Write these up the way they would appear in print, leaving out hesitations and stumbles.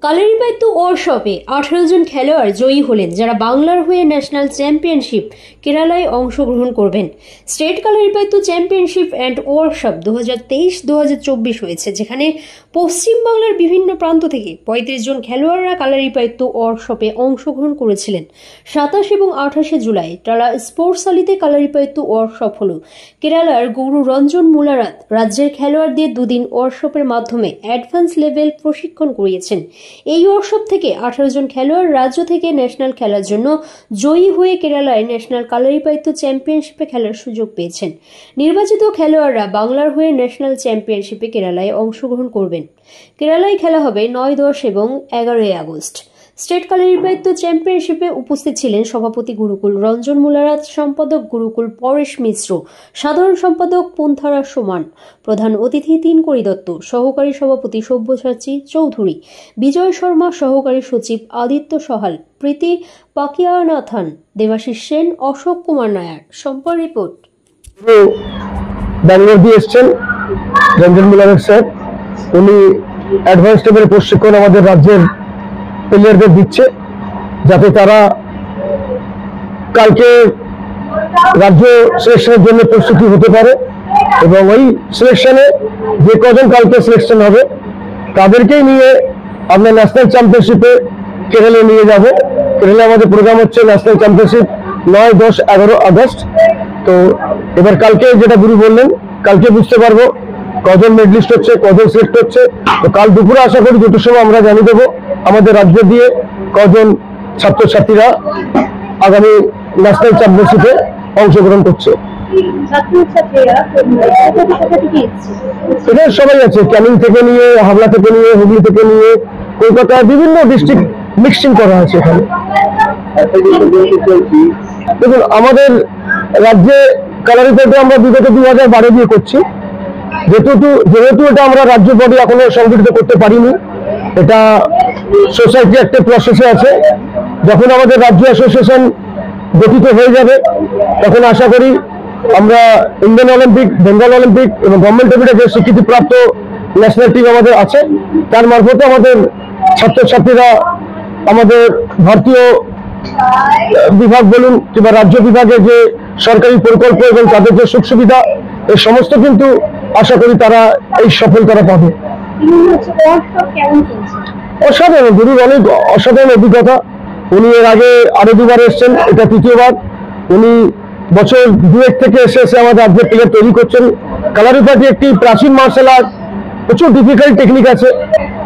কালারিপাইত্তু ওয়ার্কশপে 18 জন খেলোয়াড় জয়ী হলেন, যারা বাংলার হয়ে ন্যাশনাল চ্যাম্পিয়নশিপ কেরালায় অংশগ্রহণ করবেন। স্টেট কালারিপাইত্তু চ্যাম্পিয়নশিপ অ্যান্ড ওয়ার্কশপ 2023-2024 হয়েছে, যেখানে পশ্চিমবাংলার বিভিন্ন প্রান্ত থেকে 35 জন খেলোয়াড়রা কালারিপাইত্তু ওয়ার্কশপে অংশগ্রহণ করেছিলেন। 27 এবং 28 জুলাই টালা স্পোর্টস আলিতে কালারিপাইত্তু ওয়ার্কশপ হল। কেরালার গৌরু রঞ্জন মুলারাত রাজ্যের খেলোয়াড়দের দুদিন ওয়ার্কশপের মাধ্যমে অ্যাডভান্স লেভেল প্রশিক্ষণ করিয়েছেন। এই ওয়ার্কশপ থেকে 18 জন খেলোয়াড় রাজ্য থেকে ন্যাশনাল খেলার জন্য জয়ী হয়ে কেরালায় ন্যাশনাল কালারিপাইত্তু চ্যাম্পিয়নশিপে খেলার সুযোগ পেয়েছেন। নির্বাচিত খেলোয়াড়রা বাংলার হয়ে ন্যাশনাল চ্যাম্পিয়নশিপে কেরালায় অংশগ্রহণ করবেন। কেরালায় খেলা হবে 9, 10 এবং 11 আগস্ট। স্টেট কালারিপাইত্তু চ্যাম্পিয়নশিপে উপস্থিত ছিলেন সভাপতি গুরুকুল রঞ্জন মুলারাত, সম্পাদক গুরুকুল পরেশ মিশ্র, সাধারণ সম্পাদক পুন্থারা সোমান, প্রধান অতিথি তিনকড়ি দত্ত, সহকারী সভাপতি সব্যসাচী চৌধুরী, বিজয় শর্মা, সহকারী সচিব আদিত্য সহাল, প্রীতি পাকিয়ানাথান, দেবাশিস সেন, অশোক কুমার নায়ার। সম্পর্ক রিপোর্ট। ব্যাঙ্গালোর দিয়ে এসছেন রঞ্জন মুলারাত স্যার। উনি অ্যাডভান্স লেভেলের প্রশিক্ষণ আমাদের রাজ্যের প্লেয়ারদের দিচ্ছে, যাতে তারা কালকে রাজ্য সিলেকশনের জন্য প্রস্তুতি হতে পারে, এবং ওই সিলেকশনে যে কজন কালকে সিলেকশন হবে তাদেরকেই নিয়ে আমরা ন্যাশনাল চ্যাম্পিয়নশিপে কেরালে নিয়ে যাব। কেরালে আমাদের প্রোগ্রাম হচ্ছে ন্যাশনাল চ্যাম্পিয়নশিপ 9, 10, 11 আগস্ট। তো এবার কালকে যেটা গুরু বললেন, কালকে বুঝতে পারবো কজন মেডলিস্ট হচ্ছে, কজন সিলেক্ট হচ্ছে। তো কাল দুপুরে আশা করি দুটোর সময় আমরা জানিয়ে দেবো আমাদের রাজ্য দিয়ে কজন ছাত্রছাত্রীরা আগামী ন্যাশনাল চ্যাম্পিয়নশিপে অংশগ্রহণ করছে। এখানে সবাই আছে, ক্যানিং থেকে নিয়ে, হাবড়া থেকে নিয়ে, হুগলি থেকে নিয়ে, কলকাতার বিভিন্ন ডিস্ট্রিক্ট মিক্সিং করা আছে এখানে। দেখুন, আমাদের রাজ্যে কালারিপাইত্তু আমরা বিগত 2012 দিয়ে করছি। যেহেতু এটা আমরা রাজ্য বডি এখনো সংগঠিত করতে পারিনি, এটা সোসাইটি একটা প্রসেসে আছে। যখন আমাদের রাজ্য অ্যাসোসিয়েশন গঠিত হয়ে যাবে, তখন আশা করি আমরা ইন্ডিয়ান অলিম্পিক, বেঙ্গল অলিম্পিক এবং গভর্নমেন্ট অফ ইন্ডিয়া যে স্বীকৃতিপ্রাপ্ত ন্যাশনাল টিম আমাদের আছে, তার মারফতে আমাদের ছাত্রছাত্রীরা আমাদের ভারতীয় বিভাগ বলুন কিংবা রাজ্য বিভাগে যে সরকারি প্রকল্প এবং তাদের যে সুখ সুবিধা, এই সমস্ত কিন্তু আশা করি তারা এই সফলতা পাবে। অসাধারণ, গুরুর অনেক অসাধারণ অভিজ্ঞতা। উনি এর আগে আরো 2বার এসছেন, এটা 3য় বার। উনি বছর 2 থেকে এসে আমাদের রাজ্যের প্লেয়ার তৈরি করছেন। কালারিপাইত্তু একটি প্রাচীন মার্শাল আর্ট, প্রচুর ডিফিকাল্ট টেকনিক আছে।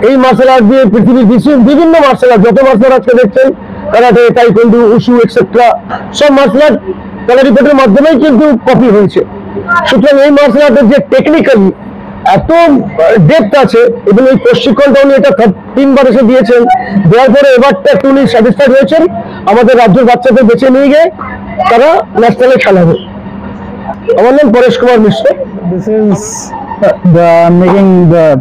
এই মার্শাল আর্ট দিয়ে পৃথিবীর বিভিন্ন মার্শাল আর্ট, যত মার্শাল আর্টকে দেখছেন, কারাটে, তাইকোন্ডো, উশু এক্সেট্রা, সব মার্শাল আর্ট কালারিপাইত্তুর মাধ্যমেই কিন্তু কপি হয়েছে। সুতরাং এই মার্শাল আর্টের যে টেকনিক্যালি এত ডেপথ আছে, এবং এই প্রশিক্ষণটা উনি এটা 3বার এসে দিয়েছেন। দেওয়ার পরে এবারটা একটু উনি স্যাটিসফাইড হয়েছেন। আমাদের রাজ্যের বাচ্চাদের বেছে নিয়ে গিয়ে তারা ন্যাশনালে খেলাবে। আমার নাম পরেশ কুমার মিশ্র। This is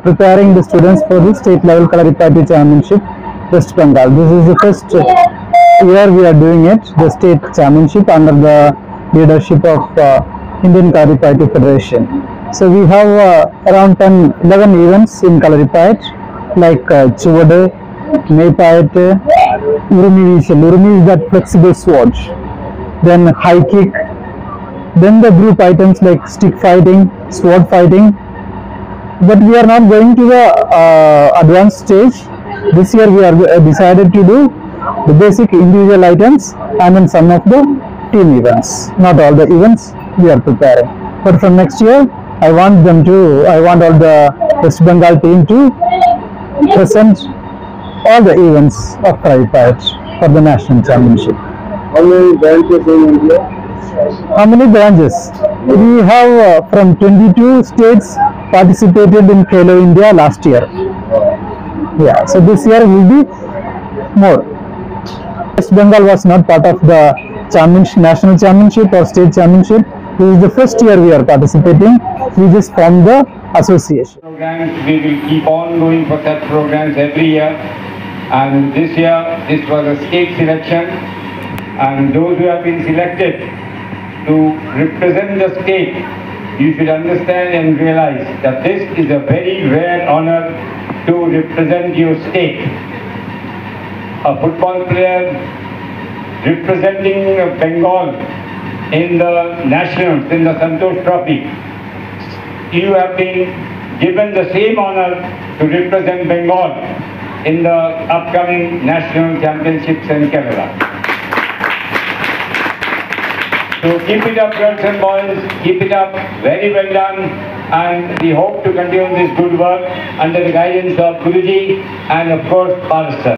preparing the students for the state level Kalaripayattu championship, West Bengal. This is the first year we are doing it, the state championship under the leadership of Indian Kalaripayattu Federation. So we have around 11 events in Kalaripayattu, like Chuvade, Maypayattu, Urumi is that flexible sword, then high kick, then the group items like stick fighting, sword fighting. But we are not going to the advanced stage. This year we are decided to do the basic individual items and then some of the team events. Not all the events we are preparing, but from next year I want all the West Bengal team to present all the events of Kalaripayattu for the national championship. How many branches in India? How many branches? We have from 22 states participated in Khelo India last year. Yeah, so this year will be more. West Bengal was not part of the national championship or state championship. This is the first year we are participating. We just formed the association. Programs, we will keep on going for such programs every year. And this year, this was a state selection. And those who have been selected to represent the state, you should understand and realize that this is a very rare honor to represent your state. a football player representing Bengal in the nationals, in the Santosh Trophy. You have been given the same honor to represent Bengal in the upcoming national championships in Kerala. So keep it up, girls and boys, keep it up, very well done, and we hope to continue this good work under the guidance of Guruji and of course Bharat sir.